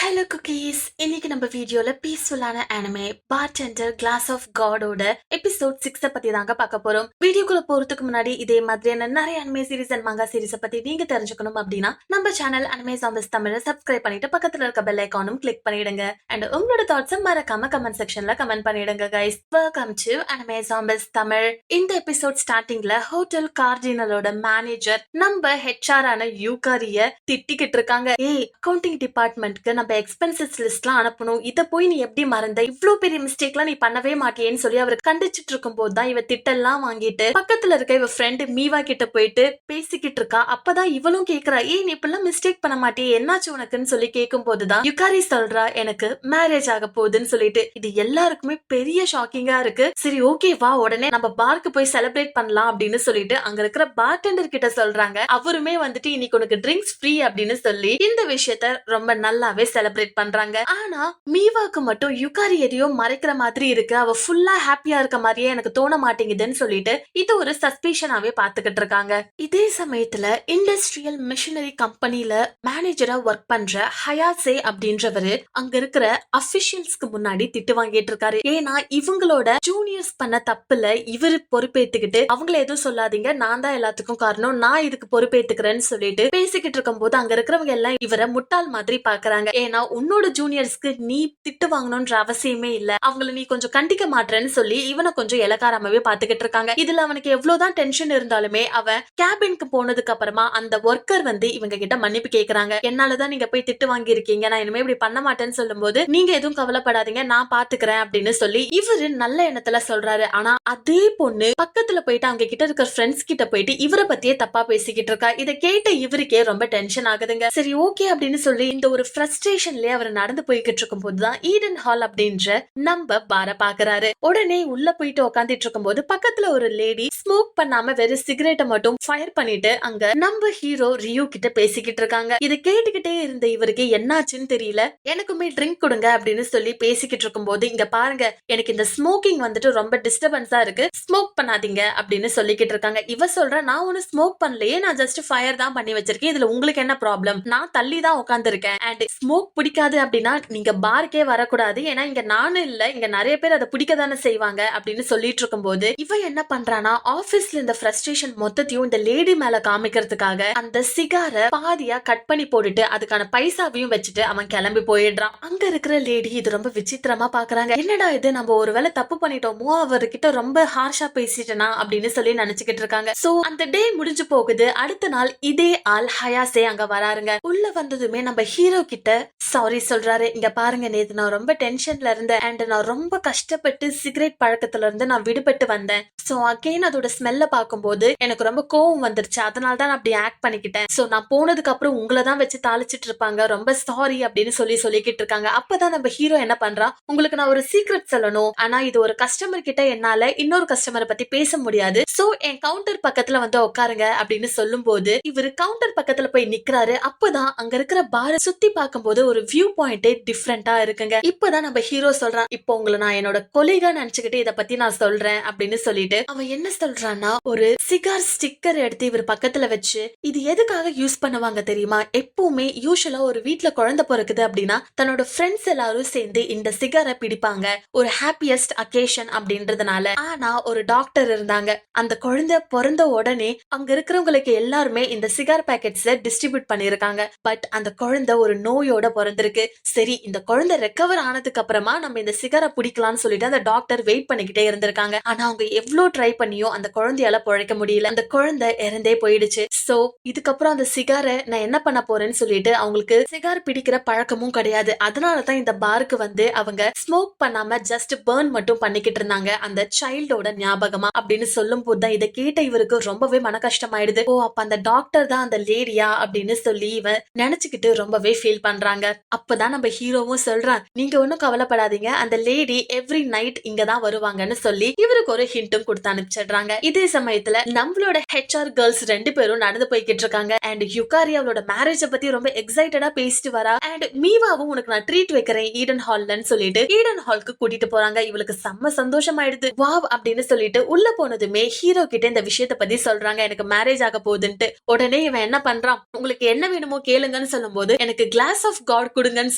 Hello cookies, இன்னைக்கு நம்ம வீடியோல பீஸ்ஃபுல்லான அனிமே பார்டெண்டர் கிளாஸ் ஆஃப் காடோட எபிசோட் 6 பத்தி தாங்க பார்க்க போறோம். வீடியோக்குள்ள போறதுக்கு முன்னாடி இதே மாதிரியான நிறைய anime series and manga series பத்தி நீங்க தெரிஞ்சுக்கணும் அப்படின்னா நம்ம சேனல் அனிமே ஜாம்பிஸ் தமிழை சப்ஸ்கிரைப் பண்ணிட்டு பக்கத்துல இருக்க பெல் ஐகானும் கிளிக் பண்ணிடுங்க. அண்ட் உங்களோட தாட்ஸை மறக்காம கமெண்ட் செக்ஷன்ல கமெண்ட் பண்ணிடுங்க guys. Welcome to anime zombies Tamil. இந்த எபிசோட் ஸ்டார்டிங்ல ஹோட்டல் கார்டினலோட மேனேஜர் நம்ம ஹெச்ஆர் ஆன யூகாரிய திட்டிக்கிட்டு இருக்காங்க. அக்கவுண்டிங் டிபார்ட்மெண்ட்க்கு நம்ம எக்ஸ்பென்சஸ் லிஸ்ட்லாம் அனுப்பணும், இத போய் நீ எப்படி மறந்த, இவ்ளோ பெரிய மிஸ்டேக்லாம் நீ பண்ணவே மாட்டியேன்னு சொல்லி அவர் கண்டிச்சிட்டு இருக்கும் போதுதான் இவ திட்டெல்லாம் வாங்கிட்டு பக்கத்துல இருக்க இவ ஃப்ரெண்ட் மீவா கிட்ட போயிட்டு பேசிக்கிட்டு இருக்கா. அப்பதான் இவளும் கேக்குறா, நீ இப்பெல்லாம் மிஸ்டேக் பண்ண மாட்டியே, என்னாச்சு உனக்குன்னு சொல்லி கேட்கும் போதுதான் யுகாரி சொல்றா, எனக்கு மேரேஜ் ஆக போகுதுன்னு சொல்லிட்டு. இது எல்லாருக்குமே பெரிய ஷாக்கிங்கா இருக்கு. சரி ஓகே வா, உடனே நம்ம பார்க்கு போய் செலிப்ரேட் பண்ணலாம் அப்படின்னு சொல்லிட்டு அங்க இருக்கிற பார்டெண்டர் கிட்ட சொல்றாங்க. அவருமே வந்துட்டு இன்னைக்கு உனக்கு ட்ரிங்க்ஸ் ஃப்ரீ அப்படின்னு சொல்லி இந்த விஷயத்த ரொம்ப நல்லாவே செலிப்ரேட் பண்றாங்க. ஆனா மீவாக்கு மட்டும் யுகாரி எதையோ மறைக்கிற மாதிரி இருக்கு, அவ ஃபுல்லா ஹாப்பியா இருக்க மாதிரியே எனக்கு தோண மாட்டேங்குதுன்னு சொல்லிட்டு இது ஒரு சஸ்பிஷனாவே பாத்துக்கிட்டு இருக்காங்க. இதே சமயத்துல இண்டஸ்ட்ரியல் மிஷினரி கம்பெனில மேனேஜரா ஒர்க் பண்ற ஹயாசே அப்படின்றவரு அங்க இருக்கிற அபிஷியல்ஸ்க்கு முன்னாடி திட்டு வாங்கிட்டு இருக்காரு. ஏன்னா இவங்களோட ஜூனியர்ஸ் பண்ண தப்புல இவரு பொறுப்பேத்துக்கிட்டு அவங்கள எதுவும் சொல்லாதீங்க, நான் தான் எல்லாத்துக்கும் காரணம், நான் இதுக்கு பொறுப்பேத்துக்கிறேன்னு சொல்லிட்டு பேசிக்கிட்டு இருக்கும் போது அங்க இருக்கிறவங்க எல்லாம் இவரை முட்டாள் மாதிரி பாக்குறாங்க. ஏன்னா உன்னோட ஜூனியர்ஸ்க்கு நீ திட்டு வாங்கணும்ன்ற அவசியமே இல்ல, அவங்கள நீ கொஞ்சம் கண்டிக்க மாட்டேன்னு சொல்லி இவனை கொஞ்சம் இலக்காரமாவே பாத்துக்கிட்டு இருக்காங்க. இதுல அவனுக்கு எவ்வளவுதான் டென்ஷன் இருந்தாலுமே அவன் கேபினுக்கு போனதுக்கு அப்புறமா அந்த ஒர்க்கர் வந்து இவங்க கிட்ட மன்னிப்பு கேக்குறாங்க. என்னாலதான் நீங்க போய் திட்டு வாங்கி இருக்கீங்க, நான் இனிமே இப்படி பண்ண மாட்டேன்னு சொல்லும் போது நீங்க எதுவும் கவலைப்படாதீங்க, நான் பாத்துக்கிறேன் அப்படின்னு சொல்லி இவரு நல்ல எண்ணத்துல சொல்றாரு. ஆனா அதே பொண்ணு பக்கத்துல போயிட்டு அவங்க கிட்ட இருக்கிற ஃப்ரெண்ட்ஸ் கிட்ட போயிட்டு இவரை பத்தியே தப்பா பேசிக்கிட்டு இருக்கா. இதை கேட்ட இவருக்கே ரொம்ப டென்ஷன் ஆகுதுங்க. சரி ஓகே அப்படின்னு சொல்லி இந்த ஒரு ஃப்ரஸ்ட்ரேஷன்லயே அவர் நடந்து போய்கிட்டு இருக்கும் போதுதான் ஈடன் ஹால் அப்படின்ற நம்ம பார பாக்குறாரு. உடனே உள்ள போயிட்டு உட்காந்துட்டு இருக்கும் போது பக்கத்துல ஒரு லேடி ஸ்மோக் பண்ணாம வெறும் சிகரெட்டை மட்டும் ஃபயர் பண்ணிட்டு அங்க நம்ம ஹீரோ ரியூ கிட்ட பேசிக்கிட்டு இருக்காங்க. இதை கேட்டுக்கிட்டே இருந்த இவருக்கு என்னாச்சுன்னு தெரியல. எனக்குமே ட்ரிங்க் கொடுங்க அப்படின்னு சொல்லி பேசிக்கிட்டு இருக்கும் போது இங்க பாருங்க, எனக்கு இந்த ஸ்மோக்கிங் வந்துட்டு ரொம்ப டிஸ்டர்பன்ஸா இருக்கு, ஸ்மோக் பண்ணாதீங்க அப்படின்னு சொல்லிக்கிட்டு இருக்காங்க. இவ சொல்ற, நான் ஒண்ணு ஸ்மோக் பண்ணலையே, நான் ஜஸ்ட் ஃபயர் தான் பண்ணி வச்சிருக்கேன், இதுல உங்களுக்கு என்ன ப்ராப்ளம், நான் தள்ளி தான் உட்கார்ந்து இருக்கேன், அண்ட் ஸ்மோக் பிடிக்காது அப்படின்னா நீங்க பார்க்கே வரக்கூடாது, ஏன்னா இங்க நானும் இல்ல, இங்க நிறைய பேர் அதை பிடிக்க தானே செய்வாங்க அப்படின்னு சொல்லிட்டு இருக்கும் போது இவ என்ன பண்றானா, ஆபீஸ்ல இந்த ஃப்ரஸ்ட்ரேஷன் மொத்தத்தையும் இந்த லேடி மேல காமிக்கிறதுக்காக அந்த சிகார பாதியா கட் பண்ணி போட்டுட்டு அதுக்கான பைசாவையும் வச்சுட்டு அவன் கிளம்பி போயிடுறான். அங்க இருக்கிற லேடி இது ரொம்ப விசித்திரமா பாக்குறாங்க. என்னடா இது, நம்ம ஒருவேளை தப்பு பண்ணிட்டோமோ, அவர்கிட்ட ரொம்ப ஹார்ஷா பேசிட்டனா அப்படின்னு சொல்லி நினைச்சுக்கிட்டு இருக்காங்க. சோ அந்த டே முடிஞ்சு போகுது. அடுத்த நாள் இதே ஆள் ஹயாசே அங்க வராருங்க. உள்ள வந்ததுமே நம்ம ஹீரோ கிட்ட சாரி சொல்றாரு. இங்க பாருங்க, நேத்து நான் ரொம்ப டென்ஷன்ல இருந்தேன் அண்ட் நான் ரொம்ப கஷ்டப்பட்டு சிகரெட் பழக்கத்துல இருந்து நான் விடுபட்டு வந்தேன். சோ அகைன் அதோட ஸ்மெல்ல பாக்கும்போது எனக்கு ரொம்ப கோவம் வந்துருச்சு, அதனாலதான் நான் அப்படி ஆக்ட் பண்ணிக்கிட்டேன். சோ நான் போனதுக்கு அப்புறம் உங்களை தான் வச்சு தாளிச்சிட்டு இருப்பாங்க, ரொம்ப சாரி அப்படின்னு சொல்லிக்கிட்டு இருக்காங்க. அப்பதான் நம்ம ஹீரோ என்ன பண்றா, உங்களுக்கு நான் ஒரு சீக்ரெட் சொல்லணும், ஆனா இது ஒரு கஸ்டமர் கிட்ட என்னால இன்னொரு கஸ்டமரை பத்தி பேச முடியாது, சோ என் கவுண்டர் பக்கத்துல வந்து உட்காருங்க அப்படின்னு சொல்லும் போது இவரு கவுண்டர் பக்கத்துல போய் நிக்கிறாரு. அப்பதான் அங்க இருக்கிற பார சுத்தி பார்க்கும்போது ஒரு வியூ பாயிண்டே டிஃப்ரெண்டா இருக்குங்க. இப்பதான் நம்ம ஹீரோ சொல்றான், இப்போ உங்களை நான் என்னோட கொலைகா நினைச்சுக்கிட்டு இத பத்தி நான் சொல்றேன் அப்படின்னு சொல்லிட்டு அவன் என்ன சொல்றான்னா, ஒரு சிகார் ஸ்டிக்கர் எடுத்து இவர் பக்கத்துல வச்சு, இது எதுக்காக யூஸ் பண்ணுவாங்க தெரியுமா, எப்பவுமே யூசுவலா ஒரு வீட்டுல குழந்தை பிறக்குது அப்படின்னா தன்னோட ஃப்ரெண்ட்ஸ் எல்லாரும் சேர்ந்து இந்த சிகாரை பிடிப்பாங்க, ஒரு ஹாப்பியஸ்ட் அகேஷன் அப்படின்றதுனால. ஆனா ஒரு டாக்டர் இருந்தாங்க, அந்த குழந்தை பிறந்த உடனே அங்க இருக்கிறவங்களுக்கு எல்லாருமே இந்த சிகார் பேக்கெட்ஸ் டிஸ்ட்ரிபியூட் பண்ணிருக்காங்க. பட் அந்த குழந்தை ஒரு நோயோட பிறந்திருக்கு. சரி, இந்த குழந்தை ரெக்கவர் ஆனதுக்கு அப்புறமா நம்ம இந்த சிகாரை பிடிக்கலாம்னு சொல்லிட்டு அந்த டாக்டர் வெயிட் பண்ணிக்கிட்டே இருந்திருக்காங்க. ஆனா அவங்க எவ்வளவு ட்ரை பண்ணியும் அந்த குழந்தையால பிழைக்க முடியல, அந்த குழந்தை இறந்தே போயிடுச்சு. சோ இதுக்கப்புறம் அந்த சிகாரை நான் என்ன பண்ண போறேன்னு சொல்லிட்டு அவங்களுக்கு சிகார் பிடிக்கிற பழக்கமும் கிடையாது. அதனாலதான் இந்த பாருக்கு வந்து அவங்க ஸ்மோக் பண்ணாம ஜஸ்ட் பர்ன் மட்டும் பண்ணிக்கிட்டு இருந்தாங்க அந்த சைல்டோட ஞாபகமா அப்படின்னு சொல்லும் போதுதான் இதை கேட்ட இவருக்கு ரொம்பவே மன கஷ்டமாயிடுது. ஓ அப்ப அந்த டாக்டர் தான் அந்த லேடியா அப்படின்னு சொல்லி இவன் நினைச்சுக்கிட்டு ரொம்பவே ஃபீல் பண்றாங்க. அப்பதான் நம்ம ஹீரோவும் சொல்றான், நீங்க ஒன்னும் கவலைப்படாதீங்க, அந்த லேடி எவ்ரி நைட் இங்கதான் வருவாங்கன்னு சொல்லி இவருக்கு ஒரு ஹிண்ட்டும் கொடுத்து அனுப்பிச்சிடுறாங்க. இதே சமயத்துல நம்மளோட ஹெச்ஆர் கேர்ள்ஸ் 2 பேரும் நடந்து போய்கிட்டு இருக்காங்க அண்ட் யுகாரி அவளோட மேரேஜ பத்தி ரொம்ப எக்ஸைட்டடா பேசிட்டு வரா. அண்ட் மீவாவும் உனக்கு நான் ட்ரீட் வைக்கிறேன் ஈடன் ஹால்னு சொல்லிட்டு ஈடன் ஹால்க்கு கூட்டிட்டு போறாங்க. இவளுக்கு செம்ம சந்தோஷமாயிடுது. வாவ் அப்படின்னு சொல்லிட்டு உள்ள போனதுமே ஹீரோ கிட்ட இந்த விஷயத்த பத்தி சொல்றாங்க, எனக்கு மேரேஜ் ஆக போகுதுன்ட்டு. உடனே இவன் என்ன பண்றான், உங்களுக்கு என்ன வேணுமோ கேளுங்கன்னு சொல்லும் போது எனக்கு கிளாஸ் ஆஃப் காட் கொடுங்கன்னு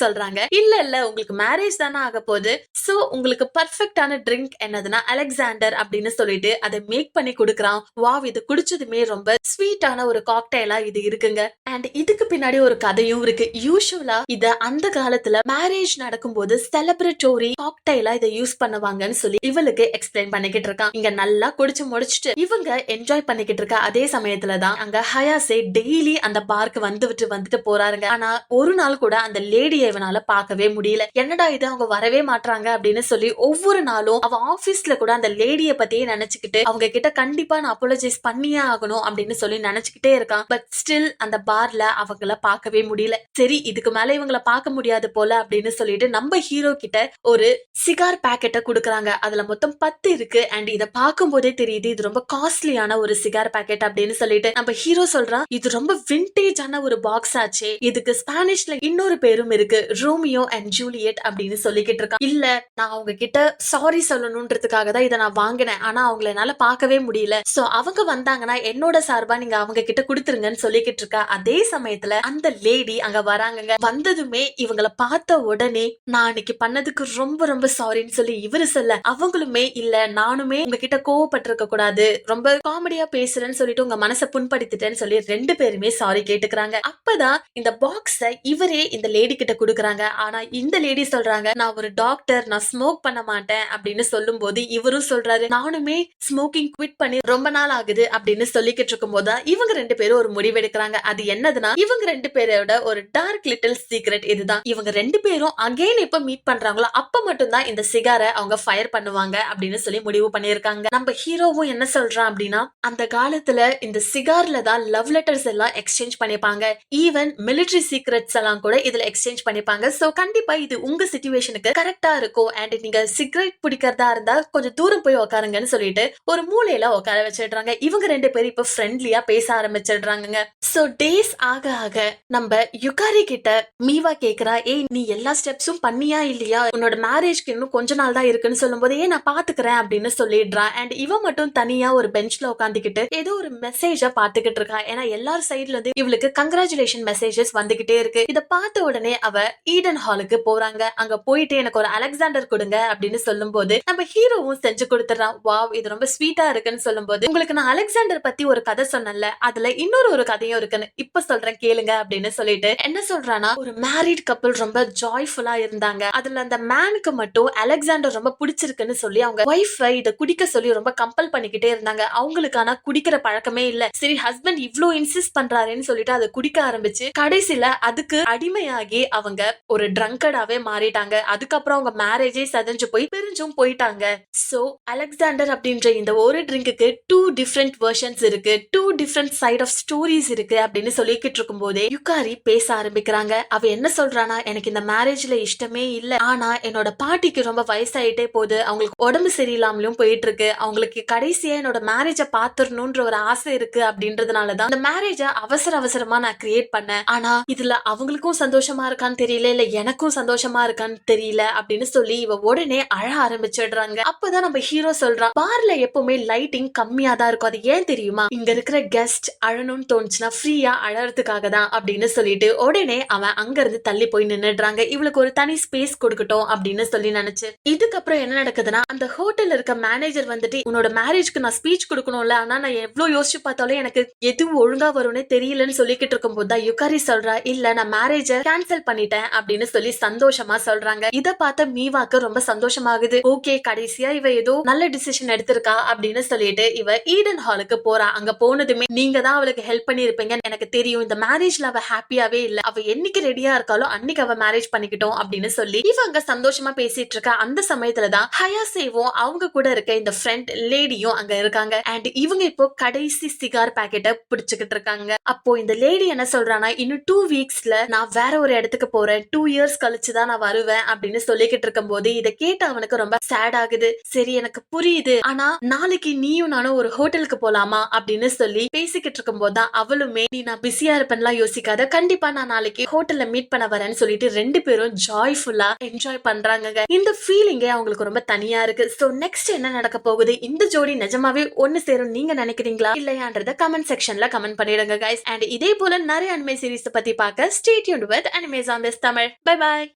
சொல்றாங்க. இல்ல உங்களுக்கு மேரேஜ் தானே ஆக போகுது, சோ உங்களுக்கு பர்ஃபெக்டான ட்ரிங்க் என்னதுன்னா அலெக்சாண்டர் அப்படின்னு சொல்லிட்டு அதை மேக் பண்ணி கொடுக்கறான். வாவ், இது குடிச்சதுமே ரொம்ப ஸ்வீட்டான ஒரு காக்டெயிலா இது இருக்குங்க. அண்ட் இதுக்கு பின்னாடி ஒரு கதையும் இருக்கு. யூசுவலா இத அந்த காலத்துல மேரேஜ் நடக்கும்போது செலிப்ரேட்டரி காக்டெயிலா இதை யூஸ் பண்ணுவாங்கன்னு சொல்லி இவளுக்கு எக்ஸ்பிளைன் பண்ணிக்கிட்டு இருக்கான். இங்க நல்லா குடிச்சு முடிச்சுட்டு இவங்க என்ஜாய் பண்ணிக்கிட்டு இருக்க அதே சமயத்துலதான் அங்க ஹயாசே டெய்லி அந்த பார்க்கு வந்துட்டு போறாருங்க. ஆனா ஒரு நாள் கூட அந்த லேடியை இவனால பார்க்கவே முடியல. என்னடா இது, அவங்க வரவே மாட்டாங்க அப்படின்னு சொல்லி ஒவ்வொரு நாளும் அவ ஆபீஸ்ல கூட அந்த லேடியை பத்தியே நினைச்சுக்கிட்டு அவங்க கிட்ட கண்டிப்பா நான் அப்பாலஜைஸ் பண்ணியே ஆகணும் அப்படின்னு சொல்லி நினைச்சுக்கிட்டே இருக்கான். பட் ஸ்டில் அந்த பார்ல அவங்கள பார்க்கவே முடியல. சரி, இதுக்கு மேல இவங்களை பார்க்க முடியாது போல அப்படின்னு சொல்லிட்டு நம்ம ஹீரோ கிட்ட ஒரு சிகார் பாக்கெட்டை கொடுக்கறாங்க. அதுல மொத்தம் 10 இருக்கு. அண்ட் இதை பார்க்கும் போதே தெரியுது இது ரொம்ப காஸ்ட்லியான ஒரு சிகார் பாக்கெட் அப்படின்னு சொல்லிட்டு நம்ம ஹீரோ சொல்றான், இது ரொம்ப விண்டேஜான ஒரு பாக்ஸ் ஆச்சே, இதுக்கு ஸ்பானிஷ்ல இன்னொரு பேரும் இருக்கு, ரோமியோ அண்ட் ஜூலியட் அப்படின்னு சொல்லிக்கிட்டு இருக்கான். இல்ல, நான் அவங்க கிட்ட சாரி சொல்லணும்ன்றதுக்காக தான் இதை நான் வாங்கினேன். ஆனா அவங்கள என்னால பார்க்கவே முடியல. சோ அவங்க வந்தாங்கன்னா என்னோட சார்பா நீங்க அவங்க கிட்ட கொடுத்துருங்கன்னு சொல்லிக்கிட்டு இருக்கா. அதே சமயத்துல அந்த லேடி அங்க வராங்க. வந்ததுமே இவங்களை பார்த்த உடனே நான் அன்னைக்கு பண்ணதுக்கு ரொம்ப ரொம்ப சாரின்னு சொல்லி இவரு சொல்ல, அவங்களுமே இல்ல நானுமே உங்ககிட்ட கோவப்பட்டிருக்க கூடாது, ரொம்ப காமெடியா பேசுறேன்னு சொல்லிட்டு உங்க மனசை புண்படுத்திட்டேன்னு சொல்லி 2 பேருமே சாரி கேட்டுக்கிறாங்க. அப்பதான் இந்த பாக்ஸ இவரே இந்த லேடி கிட்ட குடுக்கறாங்க. ஆனா இந்த லேடி சொல்றாங்க, நான் ஒரு டாக்டர், நான் ஸ்மோக் பண்ண மாட்டேன் அப்படின்னு சொல்லும் போது இவரும் சொல்றாரு, நானுமே ஸ்மோக்கிங் குவிட் பண்ணி ரொம்ப நாள் ஆகுது அப்படின்னு சொல்லிக்கிட்டு இருக்கும் போது இவங்க 2 பேரும் ஒரு முடிவெடுக்கிறாங்க. அது என்னதுன்னா இவங்க 2 பேரோட ஒரு டார்க் லிட்டில் சீக்ரெட் இதுதான். இவங்க 2 பேரும் அகைன் எப்ப மீட் பண்றாங்களோ அப்ப மட்டும்தான் இந்த சிகாரை அவங்க ஃபயர் பண்ணுவாங்க அப்படின்னு சொல்லி முடிவு பண்ணிருக்காங்க. நம்ம ஹீரோவும் என்ன சொல்றான் அப்படின்னா, அந்த காலத்துல இந்த சிகார்ல தான் லவ் லெட்டர்ஸ் எல்லாம் எக்ஸ்சேஞ்ச் பண்ணிப்பாங்க. ஈவன் மிலிட்டரி சீக்ரெட்ஸ் எல்லாம் கூட இதுல எக்ஸ்சேஞ்ச் பண்ணிப்பாங்க. சோ கண்டிப்பா இது உங்க சிச்சுவேஷனுக்கு கரெக்டா இருக்கும். அண்ட் நீங்க சிகரெட் பிடிக்கிறதா இருந்தா கொஞ்சம் தூரம் போய் உட்காருங்கன்னு சொல்லிட்டு ஒரு மூலையில உட்கார வச்சிடுறாங்க. இவங்க 2 பேரும் இப்ப ஃப்ரெண்ட்லியா பேச ஆரம்பிச்சிடுறாங்க. சோ டேஸ் ஆக ஆக நம்ம யுகாரி கிட்ட மீவா கேக்குறா, ஏய் நீ எல்லா ஸ்டெப்ஸும் பண்ணியா இல்லையா, உன்னோட மேரேஜ்க்கு இன்னும் கொஞ்ச நாள் தான் இருக்குன்னு சொல்லும் போது நான் பாத்துக்கிறேன் அப்படின்னு சொல்லிடுறா. அண்ட் இவ மட்டும் தனியா ஒரு பெஞ்ச்ல உட்காந்துக்கிட்டு ஏதோ ஒரு மெசேஜ பாத்துக்கிட்டு இருக்கா. ஏன்னா எல்லார் சைட்ல இருந்து இவளுக்கு கங்க்ராச்சுலேஷன் மெசேஜஸ் வந்துகிட்டே இருக்கு. இத பார்த்த உடனே அவ ஈடன் ஹாலுக்கு போறாங்க. அங்க போயிட்டு எனக்கு ஒரு அலெக்சாண்டர் கொடுங்க அப்படின்னு சொல்லும் போது நம்ம ஹீரோவும் செஞ்சு கொடுத்துறான். வாவ், இது ரொம்ப ஸ்வீட்டா இருக்குன்னு சொல்லும் போது, உங்களுக்கு நான் அலெக்சாண்டர் பத்தி ஒரு கதை சொன்னேன்ல, அதுல இன்னொரு கதையும் இருக்குன்னு இப்ப சொல்றேன் கேளுங்க அப்படின்னு சொல்லிட்டு என்ன சொல்றானா, ஒரு மேரிட் கப்பிள் ரொம்ப ஜாய்ஃபுல்லா இருந்தாங்க. அதுல அந்த மேனுக்கு மட்டும் அலெக்சாண்டர் ரொம்ப பிடிச்சிருக்குன்னு சொல்லி அவங்க ஒய்ஃபை இதை குடிக்க சொல்லி ரொம்ப கம்பல் பண்ணிக்கிட்டே இருந்தாங்க. அவங்களுக்கான குடிக்கிற பழக்கமே இல்ல. சரி, ஹஸ்பண்ட் இவ்ளோ இன்சிஸ்ட் பண்றாருன்னு சொல்லிட்டு அதை குடிக்க ஆரம்பிச்சு கடைசியில அதுக்கு அடிமையாகி அவங்க ஒரு ட்ரங்கடாவே மாறிட்டாங்க. அதுக்கப்புறம் அவங்க மேரேஜே சதஞ்சு போய் பிரிஞ்சும் போயிட்டாங்க. சோ அலெக்சாண்டர் அப்படின்ற இந்த ஒரு ட்ரிங்க்கு 2 டிஃபரெண்ட் வெர்ஷன்ஸ் இருக்கு, 2 டிஃபரெண்ட் சைட் ஆஃப் ஸ்டோரிஸ் இருக்கு அப்படின்னு சொல்லிக்கிட்டு இருக்கும் போதே யுகாரி பேச ஆரம்பிக்கிறாங்க. அவ என்ன சொல்றானா, எனக்கு இந்த மேரேஜ்ல இஷ்டமே இல்ல, ஆனா என்னோட பாட்டிக்கு ரொம்ப வயசாயிட்டே போகுது, அவங்களுக்கு உடம்பு சரியில்லாமலும் போயிட்டு இருக்கு, அவங்களுக்கு கடைசியா என்னோட மேரேஜ பாத்துறணும்ன்ற ஒரு ஆசை இருக்கு அப்படின்றதுனாலதான் அந்த மேரேஜ அவசரமா நான் கிரியேட் பண்ணேன். ஆனா இதுல அவங்களுக்கும் சந்தோஷமா இருக்கான்னு தெரியல, இல்ல எனக்கும் சந்தோஷமா இருக்கான்னு தெரியல அப்படின்னு சொல்லி இவ உடனே அழ ஆரம்பிச்சிடுறாங்க. அப்பதான் நம்ம ஹீரோ சொல்றான், பார்ல எப்பவுமே லைட்டிங் கம்மியா தான் இருக்கும், அது ஏன் தெரியுமா, இங்க இருக்கிற கெஸ்ட் அழணும்னு தோணுச்சுன்னா ஃப்ரீயா அழறதுக்காக தான் அப்படின்னு சொல்லிட்டு உடனே அவன் அங்க இருந்து தள்ளி போய் நின்னுடுறாங்க. இவளுக்கு ஒரு தனி ஸ்பேஸ் கொடுக்கட்டும் அப்படின்னு சொல்லி நினைச்சு இதுக்கப்புறம் என்ன நடக்குதுன்னா, அந்த ஹோட்டல்ல இருக்க மேனேஜர் வந்துட்டு, உன்னோட மேரேஜ்க்கு நான் ஸ்பீச் கொடுக்கணும்ல, ஆனா நான் எவ்வளவு யோசிச்சு பார்த்தாலும் எனக்கு எதுவும் ஒழுங்கா வரும்னே தெரியலன்னு சொல்லிக்கிட்டு இருக்கும் போது தான் யுகாரி சொல்றா, இல்ல நான் மேரேஜ கேன்சல் பண்ணிட்டேன் அப்படின்னு சொல்லி சந்தோஷமா சொல்றாங்க. இத பார்த்த மீவாக்கு ரொம்ப சந்தோஷமாகுது. ஓகே, கடைசியா இவ ஏதோ நல்ல டிசிஷன் எடுத்திருக்கா அப்படின்னு சொல்லிட்டு இவ ஈடன் ஹாலுக்கு போறா. அங்க போனதுமே, நீங்க தான் அவளுக்கு ஹெல்ப் பண்ணி இருப்பீங்க எனக்கு தெரியும், இந்த மேரேஜ்ல அவ ஹாப்பியாவே இல்ல, அவ என்னைக்கு ரெடியா இருக்காலோ அன்னைக்கு அவ மேரேஜ் பண்ணிக்கிட்டோம் அப்படின்னு சொல்லி இவ அங்க சந்தோஷமா பேசிட்டு இருக்கா. அந்த சமயத்துலதான் ஹயாசேவும் அவங்க கூட இருக்க இந்த ஃப்ரெண்ட் லேடியும் அங்க இருக்காங்க. அண்ட் இவங்க இப்போ கடைசி சிகார் பாக்கெட்டை பிடிச்சுக்கிட்டு இருக்காங்க. அப்போ இந்த லேடி என்ன சொல்றானா, இன்னும் 2 வீக்ஸ்ல நான் வேற ஒரு இடத்துக்கு போறேன், 2 இயர்ஸ் கழிச்சுதான் நான் வருவேன் அப்படின்னு சொல்லிக்கிட்டு இருக்கும் போது இதை கேட்டு அவனுக்கு ரொம்ப சேட் ஆகுது. சரி, எனக்கு புரியுது, ஆனா நாளைக்கு நீயும் நானும் ஒரு ஹோட்டலுக்கு போலாமா அப்படின்னு சொல்லி பேசிக்கிட்டு இருக்கும் போதுதான் அவளுமே, நீ நான் பிஸியா இருப்பேன்லாம் யோசிக்காத, கண்டிப்பா நான் நாளைக்கு ஹோட்டல்ல மீட் பண்ண வரேன்னு சொல்லிட்டு 2 பேரும் ஜாய்ஃபுல்லா என்ஜாய் பண்றாங்க. இந்த ஃபீலிங்கே அவங்களுக்கு ரொம்ப தனியா இருக்கு. சோ நெக்ஸ்ட் என்ன நடக்க போகுது, இந்த ஜோடி நிஜமாவே ஒன்னு சேரும் நீங்க நினைக்கிறீங்களா இல்லையான்றத கமெண்ட் செக்ஷன்ல கமெண்ட் பண்ணிடுங்க கைஸ். அண்ட் இதே போல நிறைய அனிமே சீரிஸ் பத்தி பார்க்க stay tuned with animes on this Tamil. Bye bye.